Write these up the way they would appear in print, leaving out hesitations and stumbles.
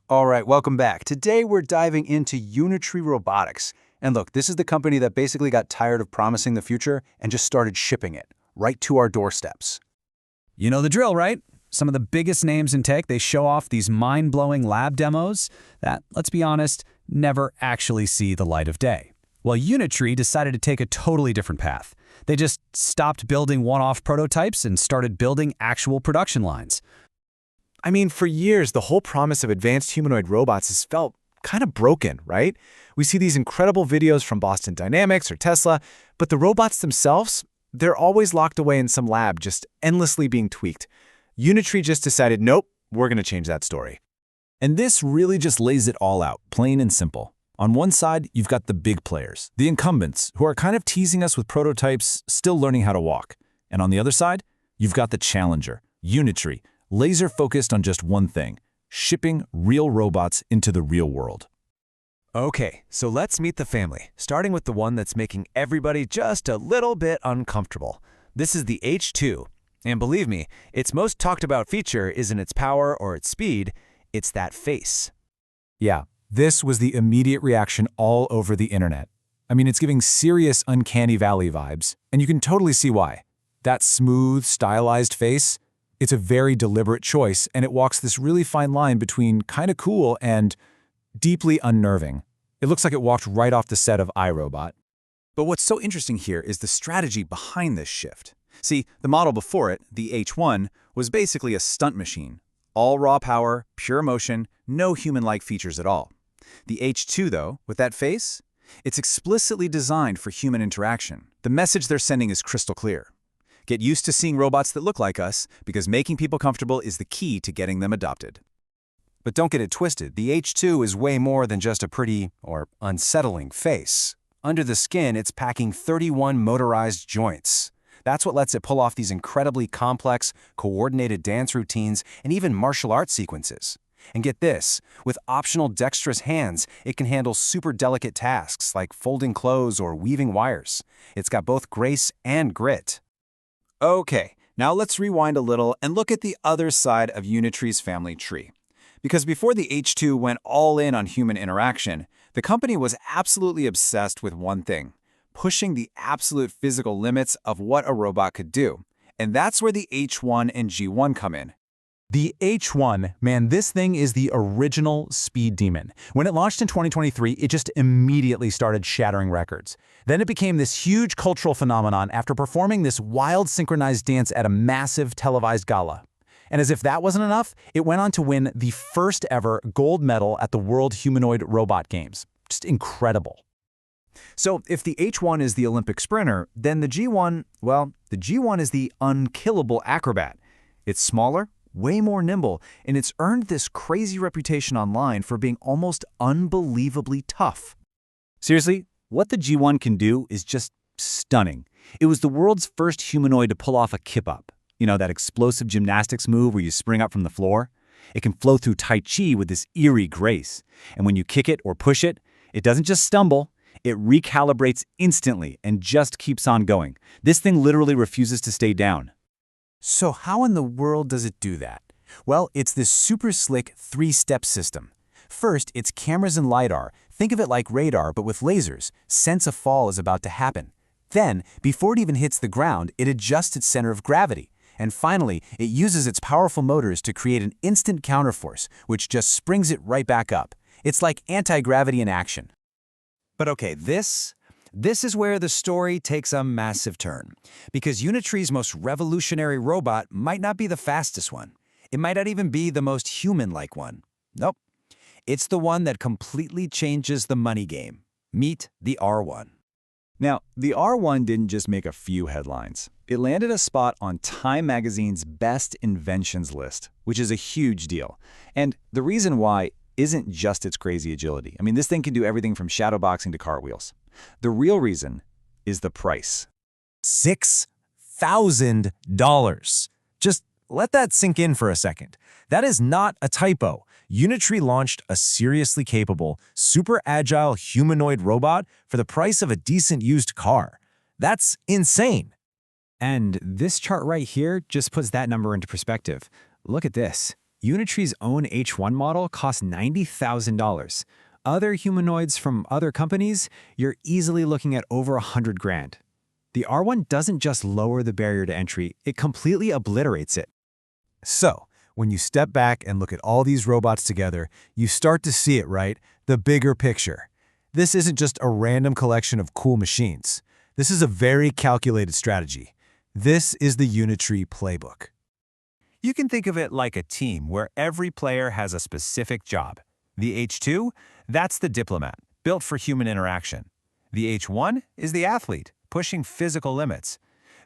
All right, welcome back. Today we're diving into Unitree Robotics. And look, this is the company that basically got tired of promising the future and just started shipping it right to our doorsteps. You know the drill, right? Some of the biggest names in tech, they show off these mind-blowing lab demos that, let's be honest, never actually see the light of day. Well, Unitree decided to take a totally different path. They just stopped building one-off prototypes and started building actual production lines. I mean, for years, the whole promise of advanced humanoid robots has felt kind of broken, right? We see these incredible videos from Boston Dynamics or Tesla, but the robots themselves, they're always locked away in some lab, just endlessly being tweaked. Unitree just decided, nope, we're going to change that story. And this really just lays it all out, plain and simple. On one side, you've got the big players, the incumbents, who are kind of teasing us with prototypes, still learning how to walk. And on the other side, you've got the challenger, Unitree, laser-focused on just one thing, shipping real robots into the real world. Okay, so let's meet the family, starting with the one that's making everybody just a little bit uncomfortable. This is the H2, and believe me, its most talked about feature isn't its power or its speed, it's that face. Yeah, this was the immediate reaction all over the internet. I mean, it's giving serious Uncanny Valley vibes, and you can totally see why. That smooth, stylized face, it's a very deliberate choice, and it walks this really fine line between kind of cool and deeply unnerving. It looks like it walked right off the set of iRobot. But what's so interesting here is the strategy behind this shift. See, the model before it, the H1, was basically a stunt machine. All raw power, pure motion, no human-like features at all. The H2, though, with that face, it's explicitly designed for human interaction. The message they're sending is crystal clear. Get used to seeing robots that look like us, because making people comfortable is the key to getting them adopted. But don't get it twisted, the H2 is way more than just a pretty, or unsettling, face. Under the skin, it's packing 31 motorized joints. That's what lets it pull off these incredibly complex, coordinated dance routines and even martial arts sequences. And get this, with optional dexterous hands, it can handle super delicate tasks like folding clothes or weaving wires. It's got both grace and grit. Okay, now let's rewind a little and look at the other side of Unitree's family tree. Because before the H2 went all in on human interaction, the company was absolutely obsessed with one thing, pushing the absolute physical limits of what a robot could do. And that's where the H1 and G1 come in. The H1, man, this thing is the original speed demon. When it launched in 2023, it just immediately started shattering records. Then it became this huge cultural phenomenon after performing this wild synchronized dance at a massive televised gala. And as if that wasn't enough, it went on to win the first ever gold medal at the World Humanoid Robot Games. Just incredible. So if the H1 is the Olympic sprinter, then the G1, well, the G1 is the unkillable acrobat. It's smaller, way more nimble, and it's earned this crazy reputation online for being almost unbelievably tough. Seriously, what the G1 can do is just stunning. It was the world's first humanoid to pull off a kip-up. You know, that explosive gymnastics move where you spring up from the floor? It can flow through Tai Chi with this eerie grace. And when you kick it or push it, it doesn't just stumble, it recalibrates instantly and just keeps on going. This thing literally refuses to stay down. So how in the world does it do that? Well, it's this super slick three-step system. First, it's cameras and LiDAR. Think of it like radar, but with lasers. Sense a fall is about to happen. Then, before it even hits the ground, it adjusts its center of gravity. And finally, it uses its powerful motors to create an instant counterforce, which just springs it right back up. It's like anti-gravity in action. But okay, this is where the story takes a massive turn. Because Unitree's most revolutionary robot might not be the fastest one. It might not even be the most human-like one. Nope. It's the one that completely changes the money game. Meet the R1. Now, the R1 didn't just make a few headlines. It landed a spot on Time magazine's Best Inventions list, which is a huge deal. And the reason why isn't just its crazy agility. I mean, this thing can do everything from shadowboxing to cartwheels. The real reason is the price. $6,000. Just let that sink in for a second. That is not a typo. Unitree launched a seriously capable, super agile humanoid robot for the price of a decent used car. That's insane. And this chart right here just puts that number into perspective. Look at this. Unitree's own H1 model costs $90,000. Other humanoids from other companies, you're easily looking at over $100,000. The R1 doesn't just lower the barrier to entry, it completely obliterates it. So, when you step back and look at all these robots together, you start to see it, right? The bigger picture. This isn't just a random collection of cool machines. This is a very calculated strategy. This is the Unitree playbook. You can think of it like a team where every player has a specific job. The H2, that's the diplomat, built for human interaction. The H1 is the athlete, pushing physical limits.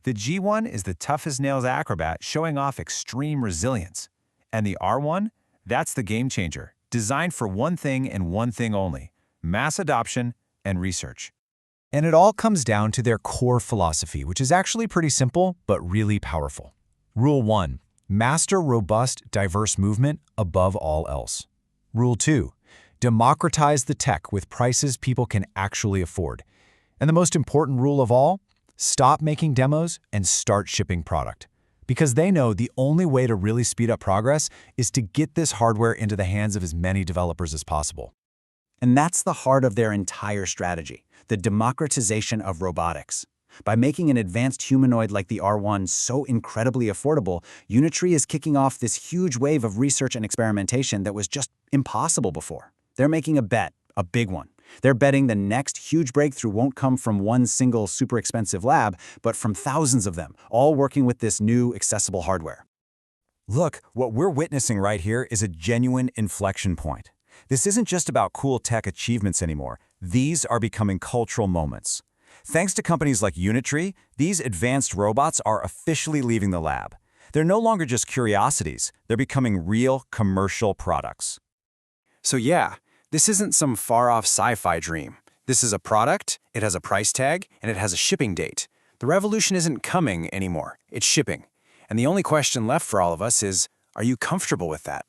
The G1 is the tough-as-nails acrobat, showing off extreme resilience. And the R1, that's the game changer, designed for one thing and one thing only: mass adoption and research. And it all comes down to their core philosophy, which is actually pretty simple, but really powerful. Rule 1. Master robust, diverse movement above all else. Rule 2. Democratize the tech with prices people can actually afford. And the most important rule of all, stop making demos and start shipping product. Because they know the only way to really speed up progress is to get this hardware into the hands of as many developers as possible. And that's the heart of their entire strategy, the democratization of robotics. By making an advanced humanoid like the R1 so incredibly affordable, Unitree is kicking off this huge wave of research and experimentation that was just impossible before. They're making a bet, a big one. They're betting the next huge breakthrough won't come from one single super expensive lab, but from thousands of them, all working with this new accessible hardware. Look, what we're witnessing right here is a genuine inflection point. This isn't just about cool tech achievements anymore. These are becoming cultural moments. Thanks to companies like Unitree, these advanced robots are officially leaving the lab. They're no longer just curiosities. They're becoming real commercial products. So yeah, this isn't some far-off sci-fi dream. This is a product, it has a price tag, and it has a shipping date. The revolution isn't coming anymore, it's shipping. And the only question left for all of us is, are you comfortable with that?